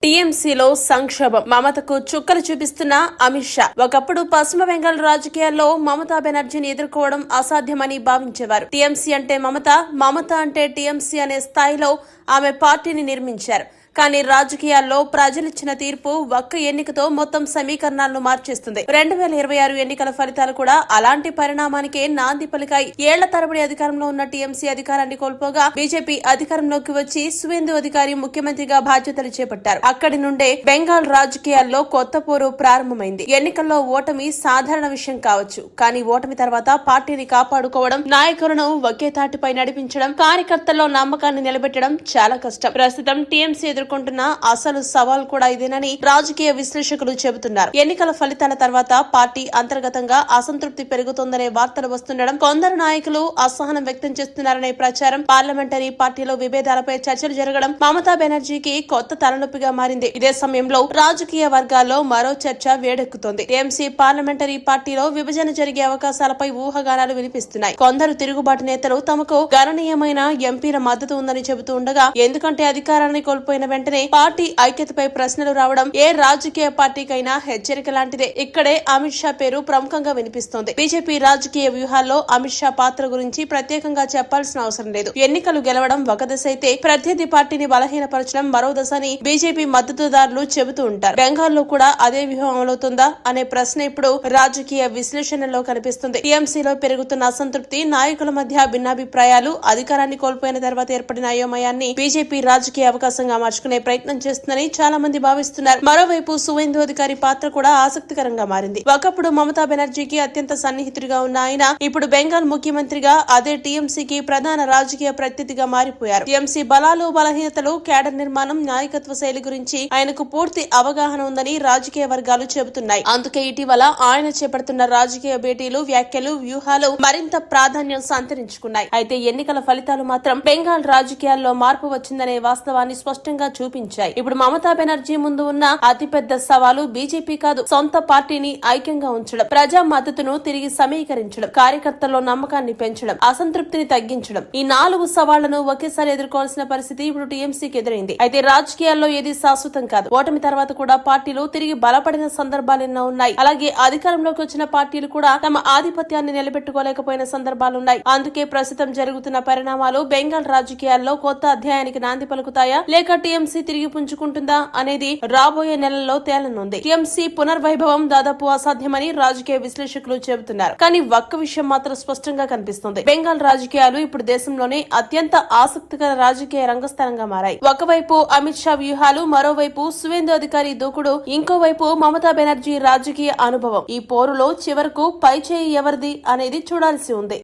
టీఎంసీలో సంక్షోభం, మమతకు చుక్కలు చూపిస్తున్న అమిత్ షా. ఒకప్పుడు పశ్చిమ బెంగాల్ రాజకీయాల్లో మమతా బెనర్జీని ఎదుర్కోవడం అసాధ్యమని భావించేవారు. టీఎంసీ అంటే మమత, మమత అంటే టీఎంసీ అనే స్థాయిలో ఆమె పార్టీని నిర్మించారు. కానీ రాజకీయాల్లో ప్రజలిచ్చిన తీర్పు ఒక్క ఎన్నికతో మొత్తం సమీకరణాలను మార్చేస్తుంది. 2026 ఎన్నికల ఫలితాలు కూడా అలాంటి పరిణామానికే నాంది పలికాయి. ఏళ్ల తరబడి అధికారంలో ఉన్న టీఎంసీ అధికారాన్ని కోల్పోగా బీజేపీ అధికారంలోకి వచ్చి సువేందు అధికారి ముఖ్యమంత్రిగా బాధ్యతలు చేపట్టారు. అక్కడి నుండే బెంగాల్ రాజకీయాల్లో కొత్త పోరు ప్రారంభమైంది. ఎన్నికల్లో ఓటమి సాధారణ విషయం కావచ్చు, కానీ ఓటమి తర్వాత పార్టీని కాపాడుకోవడం, నాయకులను ఒకే తాటిపై నడిపించడం, కార్యకర్తల్లో నమ్మకాన్ని నిలబెట్టడం చాలా కష్టం. ప్రస్తుతం టీఎంసీ ఎదుర్కొంటున్న అసలు సవాల్ కూడా ఇదేనని రాజకీయ విశ్లేషకులు చెబుతున్నారు. ఎన్నికల ఫలితాల తర్వాత పార్టీ అంతర్గతంగా అసంతృప్తి పెరుగుతోందనే వార్తలు వస్తుండడం, కొందరు నాయకులు అసహనం వ్యక్తం చేస్తున్నారనే ప్రచారం, పార్లమెంటరీ పార్టీలో విభేదాలపై చర్చలు జరగడం మమతా బెనర్జీకి కొత్త తలనొప్పిగా మారింది. ఇదే సమయంలో రాజకీయ వర్గాల్లో మరో చర్చ వేడెక్కుతోంది. టీఎంసీ పార్లమెంటరీ పార్టీలో విభజన జరిగే అవకాశాలపై ఊహాగానాలు వినిపిస్తున్నాయి. కొందరు తిరుగుబాటు నేతలు తమకు గణనీయమైన ఎంపీల మద్దతు ఉందని చెబుతూ ఉండగా, ఎందుకంటే అధికారాన్ని కోల్పోయిన వెంటనే పార్టీ ఐక్యతపై ప్రశ్నలు రావడం ఏ రాజకీయ పార్టీకైనా హెచ్చరిక లాంటిదే. ఇక్కడే అమిత్ షా పేరు ప్రముఖంగా వినిపిస్తోంది. బీజేపీ రాజకీయ వ్యూహాల్లో అమిత్ షా పాత్ర గురించి ప్రత్యేకంగా చెప్పాల్సిన అవసరం లేదు. ఎన్నికలు గెలవడం ఒక దశ అయితే, ప్రత్యర్థి పార్టీని బలహీనపరచడం మరో దశ అని బీజేపీ మద్దతుదారులు చెబుతూ ఉంటారు. బెంగాల్లో కూడా అదే వ్యూహం అమలవుతుందా అనే ప్రశ్న ఇప్పుడు రాజకీయ విశ్లేషణలో కనిపిస్తుంది. టీఎంసీలో పెరుగుతున్న అసంతృప్తి, నాయకుల మధ్య భిన్నాభిప్రాయాలు, అధికారాన్ని కోల్పోయిన తర్వాత ఏర్పడిన అయోమయాన్ని బీజేపీ రాజకీయ అవకాశంగా మార్చుకునే ప్రయత్నం చేస్తుందని చాలా మంది భావిస్తున్నారు. మరోవైపు సువేందు అధికారి పాత్ర కూడా ఆసక్తికరంగా మారింది. ఒకప్పుడు మమతా బెనర్జీకి అత్యంత సన్నిహితుడిగా ఉన్న ఆయన ఇప్పుడు బెంగాల్ ముఖ్యమంత్రిగా అదే టీఎంసీకి ప్రధాన రాజకీయ ప్రత్యర్థిగా మారిపోయారు. టీఎంసీ బలాలు, బలహీనతలు, కేడర్ నిర్మాణం, నాయకత్వ శైలి గురించి ఆయనకు పూర్తి అవగాహన ఉందని రాజకీయ వర్గాలు చెబుతున్నాయి. అందుకే ఇటీవల ఆయన చేపడుతున్న రాజకీయ భేటీలు, వ్యాఖ్యలు, వ్యూహాలు మరింత ప్రాధాన్యం సంతరించుకున్నాయి. అయితే ఎన్నికల ఫలితాలు మాత్రం బెంగాల్ రాజకీయాల్లో మార్పు వచ్చిందనే వాస్తవాన్ని స్పష్టంగా చూపించాయి. ఇప్పుడు మమతా బెనర్జీ ముందు ఉన్న అతిపెద్ద సవాలు బీజేపీ కాదు, సొంత పార్టీని ఐక్యంగా ఉంచడం, ప్రజా మద్దతును తిరిగి సమీకరించడం, కార్యకర్తల్లో నమ్మకాన్ని పెంచడం, అసంతృప్తిని తగ్గించడం. ఈ 4 సవాళ్లను ఒకేసారి ఎదుర్కోవాల్సిన పరిస్థితి ఇప్పుడు టీఎంసీకి ఎదురైంది. అయితే రాజకీయాల్లో ఏది శాశ్వతం కాదు. ఓటమి తర్వాత కూడా పార్టీలు తిరిగి బలపడిన సందర్భాలెన్నో ఉన్నాయి. అలాగే అధికారంలోకి వచ్చిన పార్టీలు కూడా తమ ఆధిపత్యాన్ని నిలబెట్టుకోలేకపోయిన సందర్భాలున్నాయి. అందుకే ప్రస్తుతం జరుగుతున్న పరిణామాలు బెంగాల్ రాజకీయాల్లో కొత్త అధ్యాయానికి నాంది పలుకుతాయా, లేక టీఎంసీ తిరిగి పుంజుకుంటుందా అనేది రాబోయే నెలల్లో తేలనుంది. టీఎంసీ పునర్వైభవం దాదాపు అసాధ్యమని రాజకీయ విశ్లేషకులు చెబుతున్నారు. కానీ ఒక్క విషయం మాత్రం స్పష్టంగా కనిపిస్తుంది. బెంగాల్ రాజకీయాలు ఇప్పుడు దేశంలోనే అత్యంత ఆసక్తికర రాజకీయ రంగస్థలంగా మారాయి. ఒకవైపు అమిత్ షా వ్యూహాలు, మరోవైపు సువేందు అధికారి దూకుడు, ఇంకోవైపు మమతా బెనర్జీ రాజకీయ అనుభవం. ఈ పోరులో చివరకు పైచేయి ఎవరిది అనేది చూడాల్సి ఉంది.